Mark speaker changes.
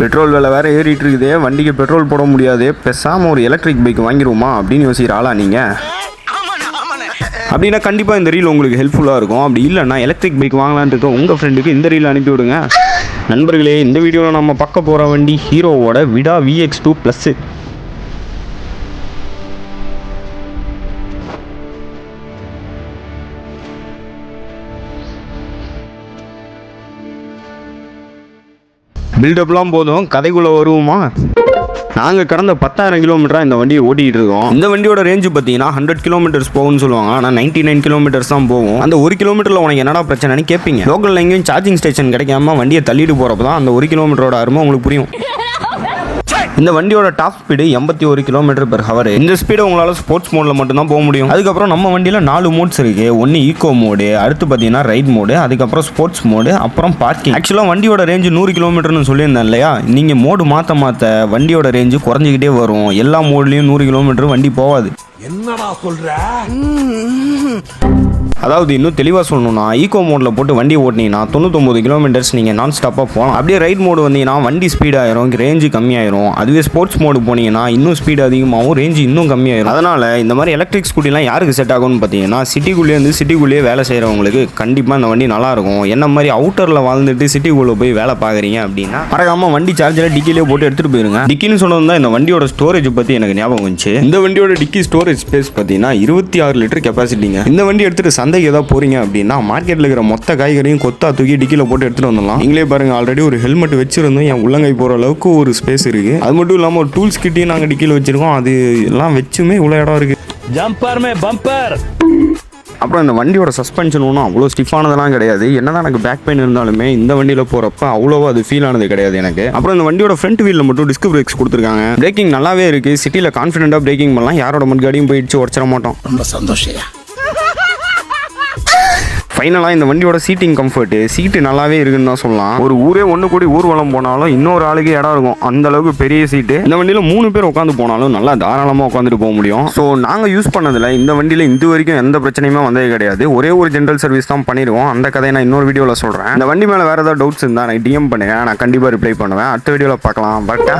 Speaker 1: Petrol விலை வேறு ஏறிட்டு இருக்குதே, வண்டிக்கு பெட்ரோல் போட முடியாது, பேசாமல் ஒரு எலக்ட்ரிக் பைக் வாங்கிடுவோமா அப்படின்னு யோசிக்கிற ஆளா நீங்கள்? அப்படின்னா கண்டிப்பாக இந்த ரீல் உங்களுக்கு ஹெல்ப்ஃபுல்லாக இருக்கும். அப்படி இல்லைன்னா எலக்ட்ரிக் பைக் வாங்கலான்னு இருக்க உங்கள் ஃப்ரெண்டுக்கு இந்த ரீல் அனுப்பி விடுங்க. நண்பர்களே, இந்த வீடியோவில் நம்ம பார்க்க போகிற வண்டி ஹீரோவோட விடா VX2 ப்ளஸ். பில்டப்லாம் போதும், கதைக்குள்ளே வருவோமா? நாங்கள் கடந்த 10,000 கிலோமீட்டராக இந்த வண்டியை ஓட்டிகிட்டு இருக்கோம். இந்த வண்டியோட ரேஞ்சு பார்த்தீங்கன்னா 100 கிலோமீட்டர்ஸ் போகும்னு சொல்லுவாங்க. ஆனால் 99 கிலோமீட்டர்ஸ் தான் போகும். அந்த 1 கிலோமீட்டரில் உனக்கு என்னடா பிரச்சனைன்னு கேட்பீங்க. லோக்கலில் எங்கேயும் சார்ஜிங் ஸ்டேஷன் கிடைக்காம வண்டியை தள்ளிட்டு போகிறப்ப தான் அந்த 1 கிலோமீட்டரோட அருமை உங்களுக்கு புரியும். இந்த வண்டியோட டாப் ஸ்பீடு 81 km/h. இந்த ஸ்பீடு உங்களால் ஸ்போர்ட்ஸ் மோடில் மட்டும்தான் போக முடியும். அதுக்கப்புறம் நம்ம வண்டியில் 4 மோட்ஸ் இருக்கு. ஒன்று ஈகோ மோடு, அடுத்து பார்த்தீங்கன்னா ரைட் மோடு, அதுக்கப்புறம் ஸ்போர்ட்ஸ் மோடு, அப்புறம் பார்க்கிங். ஆக்சுவலாக வண்டியோட ரேஞ்சு 100 கிலோமீட்டர்னு சொல்லியிருந்தேன் இல்லையா? நீங்கள் மோடு மாற்ற வண்டியோட ரேஞ்சு குறைஞ்சிக்கிட்டே வரும். எல்லா மோட்லையும் 100 கிலோமீட்டர் வண்டி போகாது.
Speaker 2: என்னடா சொல்ற?
Speaker 1: அதாவது இன்னும் தெளிவாக சொல்லணும்னா, ஈகோ மோடில் போட்டு வண்டி ஓட்டினீங்கன்னா 99 கிலோமீட்டர்ஸ் நீங்கள் நான் ஸ்டாப்பாக போகலாம். அப்படியே ரைட் மோடு வந்தீங்கன்னா வண்டி ஸ்பீட் ஆயிரும், ரேஞ்சு கம்மியாயிரும். அதுவே ஸ்போர்ட்ஸ் மோடு போனீங்கன்னா இன்னும் ஸ்பீடு அதிகமாகவும் ரேஞ்சு இன்னும் கம்மியாயிரும். அதனால் இந்த மாதிரி எலக்ட்ரிக் ஸ்கூட்டிலாம் யாருக்கு செட் ஆகும்னு பார்த்தீங்கன்னா, சிட்டிக்குள்ளேயே வேலை செய்கிறவங்களுக்கு கண்டிப்பாக இந்த வண்டி நல்லாயிருக்கும். என்ன மாதிரி அவுட்டரில் வாழ்ந்துட்டு சிட்டிக்குள்ளே போய் வேலை பார்க்குறீங்க அப்படின்னா மறக்காமல் வண்டி சார்ஜரில் டிக்கிலே போட்டு எடுத்துகிட்டு போயிருங்க. டிக்கின்னு சொன்னது தான் இந்த வண்டியோட ஸ்டோரேஜ் பற்றி எனக்கு ஞாபகம் வந்துச்சு. இந்த வண்டியோட டிக்கி ஸ்டோரேஜ் ஸ்பேஸ் பார்த்தீங்கன்னா 26 லிட்டர் கெப்பாசிட்டிங்க. இந்த வண்டி எடுத்துகிட்டு சந்தைக்கு ஏதாவது போறீங்க அப்படின்னா மார்க்கெட்டில் இருக்கிற மொத்த காய்கறியும் கொத்தா தூக்கி டிக்கில போட்டு எடுத்துட்டு வந்துடலாம். நீங்களே பாருங்க, ஆல்ரெடி ஒரு ஹெல்மெட் வச்சிருந்தோம், என் உள்ளங்கை போகிற அளவுக்கு ஒரு ஸ்பேஸ் இருக்கு. அது மட்டும் இல்லாமல் ஒரு டூல்ஸ் கிட்டையும் நாங்கள் டிக்கில வச்சிருக்கோம். அது எல்லாம் வச்சுமே இவ்வளோ இடம் இருக்கு.
Speaker 2: ஜம்பர் மே பம்பர்.
Speaker 1: அப்புறம் இந்த வண்டியோட சஸ்பென்ஷன் ஒன்றும் அவ்வளோ ஸ்டிஃபானதெல்லாம் கிடையாது. என்னதான் எனக்கு பேக் பெயின் இருந்தாலுமே இந்த வண்டியில் போகிறப்ப அவ்வளோவா அது ஃபீல் ஆனது கிடையாது எனக்கு. அப்புறம் இந்த வண்டியோட ஃப்ரண்ட் வீலில் மட்டும் டிஸ்க் பிரேக்ஸ் கொடுத்துருக்காங்க. பிரேக்கிங் நல்லாவே இருக்குது. சிட்டியில் கான்ஃபிடென்ட்டாக பிரேக்கிங் பண்ணலாம். யாரோட மட்காடியும் போயிடுச்சு உடச்சிட மாட்டோம்.
Speaker 2: ரொம்ப சந்தோஷம்.
Speaker 1: ஃபைனலாக இந்த வண்டியோட சீட்டிங் கம்ஃபர்ட், சீட்டு நல்லாவே இருக்குன்னு தான் சொல்லலாம். ஒரு ஊரே ஒன்று கூடி ஊர்வலம் போனாலும் இன்னொரு ஆளுக்கு இடம் இருக்கும், அந்த அளவுக்கு பெரிய சீட்டு. இந்த வண்டியில் 3 பேர் உட்காந்து போனாலும் நல்லா தாராளமாக உட்காந்துட்டு போக முடியும். ஸோ நாங்கள் யூஸ் பண்ணதில் இந்த வண்டியில் இது வரைக்கும் எந்த பிரச்சனையுமே வந்ததே கிடையாது. ஒரே ஒரு ஜென்ரல் சர்வீஸ் தான் பண்ணிடுவோம். அந்த கதையை நான் இன்னொரு வீடியோவில் சொல்கிறேன். இந்த வண்டி மேலே வேறு ஏதாவது டவுட்ஸ் இருந்தால் எனக்கு DM பண்ணுங்க, நான் கண்டிப்பாக ரிப்ளை பண்ணுவேன். அடுத்த வீடியோவில் பார்க்கலாம். பட்டா.